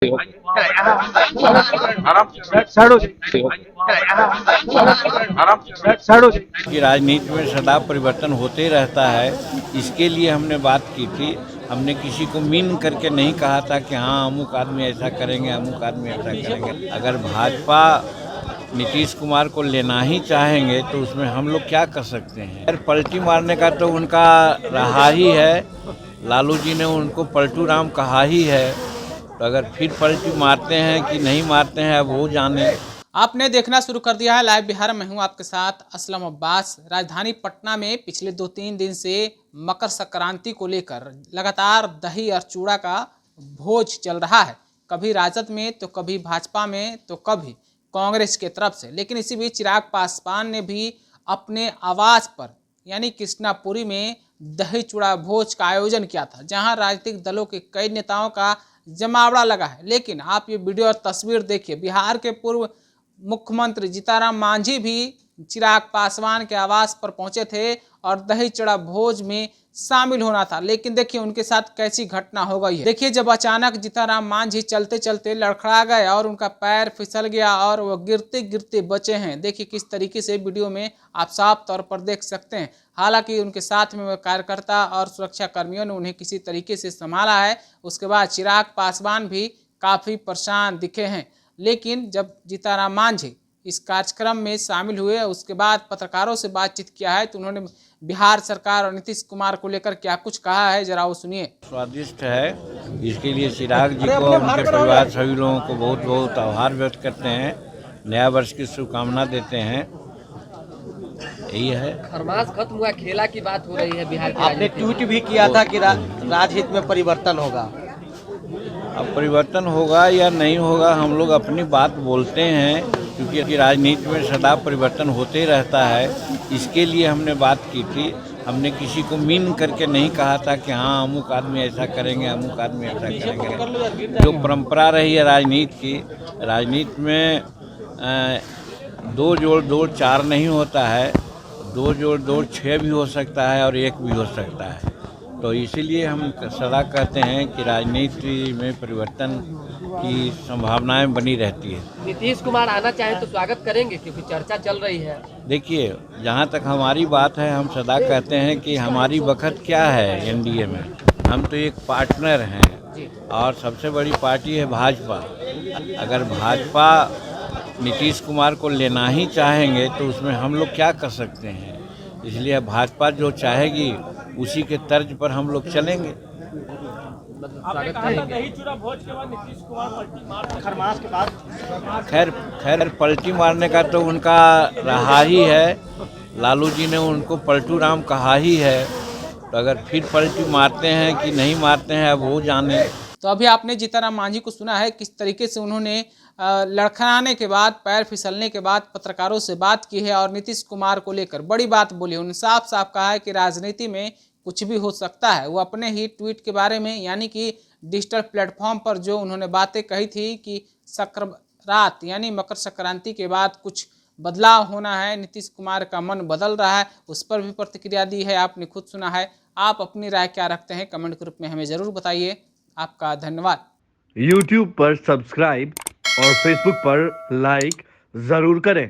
कि राजनीति में सदा परिवर्तन होते रहता है। इसके लिए हमने बात की थी। हमने किसी को मीन करके नहीं कहा था कि हाँ अमुक आदमी ऐसा करेंगे, अमुक आदमी ऐसा करेंगे। अगर भाजपा नीतीश कुमार को लेना ही चाहेंगे तो उसमें हम लोग क्या कर सकते हैं। अगर पलटी मारने का तो उनका रहा ही है, लालू जी ने उनको पलटू राम कहा ही है। तो अगर फिर पलटी मारते हैं कि नहीं मारते हैं अब वो जाने। आपने देखना शुरू कर दिया है लाइव बिहार। मैं हूं आपके साथ असलम अब्बास। राजधानी पटना में पिछले 2-3 दिन से मकर संक्रांति को लेकर लगातार दही और चूड़ा का भोज चल रहा है। कभी राजद में तो कभी भाजपा में तो कभी कांग्रेस की तरफ से। लेकिन इसी बीच चिराग पासवान ने भी अपने आवास पर यानी कृष्णापुरी में दही चूड़ा भोज का आयोजन किया था, जहां राजनीतिक दलों के कई नेताओं का जमावड़ा लगा है। लेकिन आप ये वीडियो और तस्वीर देखिए, बिहार के पूर्व मुख्यमंत्री जीतनराम मांझी भी चिराग पासवान के आवास पर पहुंचे थे और दही चूड़ा भोज में शामिल होना था। लेकिन देखिए उनके साथ कैसी घटना हो गई है। देखिए जब अचानक जीतनराम मांझी चलते चलते लड़खड़ा गए और उनका पैर फिसल गया और वो गिरते गिरते बचे हैं। देखिए किस तरीके से वीडियो में आप साफ तौर पर देख सकते हैं। हालांकि उनके साथ में कार्यकर्ता और सुरक्षा कर्मियों ने उन्हें किसी तरीके से संभाला है। उसके बाद चिराग पासवान भी काफ़ी परेशान दिखे हैं। लेकिन जब जीतनराम मांझी इस कार्यक्रम में शामिल हुए, उसके बाद पत्रकारों से बातचीत किया है, तो उन्होंने बिहार सरकार और नीतीश कुमार को लेकर क्या कुछ कहा है, जरा वो सुनिए। स्वादिष्ट है, इसके लिए चिराग जी को उनके परिवार सभी लोगों को बहुत बहुत आभार व्यक्त करते हैं। नया वर्ष की शुभकामना देते हैं। यही है। खरमास खत्म हुआ, खेला की बात हो रही है बिहार की। आपने ट्वीट भी किया था कि राजनीति में परिवर्तन होगा। अब परिवर्तन होगा या नहीं होगा, हम लोग अपनी बात बोलते हैं, क्योंकि राजनीति में सदा परिवर्तन होते रहता है। इसके लिए हमने बात की थी। हमने किसी को मीन करके नहीं कहा था कि हाँ अमुक आदमी ऐसा करेंगे, अमुक आदमी ऐसा करेंगे। जो परंपरा रही है राजनीति की, राजनीति में 2 जोड़ 2 4 नहीं होता है, 2 जोड़ 2 6 भी हो सकता है और 1 भी हो सकता है। तो इसीलिए हम सदा कहते हैं कि राजनीति में परिवर्तन की संभावनाएं बनी रहती है। नीतीश कुमार आना चाहे तो स्वागत करेंगे, क्योंकि चर्चा चल रही है। देखिए जहाँ तक हमारी बात है, हम सदा कहते हैं कि हमारी वक्त क्या है एनडीए में। हम तो एक पार्टनर हैं और सबसे बड़ी पार्टी है भाजपा। अगर भाजपा नीतीश कुमार को लेना ही चाहेंगे तो उसमें हम लोग क्या कर सकते हैं। इसलिए भाजपा जो चाहेगी उसी के तर्ज पर हम लोग चलेंगे। आपने कहा था दही चूड़ा भोज के बाद नीतीश कुमार पलटी मार खरमास के बाद खैर पलटी मारने का तो उनका रहा ही है, लालू जी ने उनको पलटू राम कहा ही है। तो अगर फिर पलटी मारते हैं कि नहीं मारते हैं अब वो जाने। तो अभी आपने जीतनराम मांझी को सुना है किस तरीके से उन्होंने लड़खड़ाने के बाद, पैर फिसलने के बाद पत्रकारों से बात की है और नीतीश कुमार को लेकर बड़ी बात बोली। उन्होंने साफ साफ कहा है कि राजनीति में कुछ भी हो सकता है। वो अपने ही ट्वीट के बारे में यानी कि डिजिटल प्लेटफॉर्म पर जो उन्होंने बातें कही थी कि रात यानी मकर संक्रांति के बाद कुछ बदलाव होना है, नीतीश कुमार का मन बदल रहा है, उस पर भी प्रतिक्रिया दी है। आपने खुद सुना है। आप अपनी राय क्या रखते हैं कमेंट ग्रुप में हमें ज़रूर बताइए। आपका धन्यवाद। YouTube पर सब्सक्राइब और Facebook पर लाइक ज़रूर करें।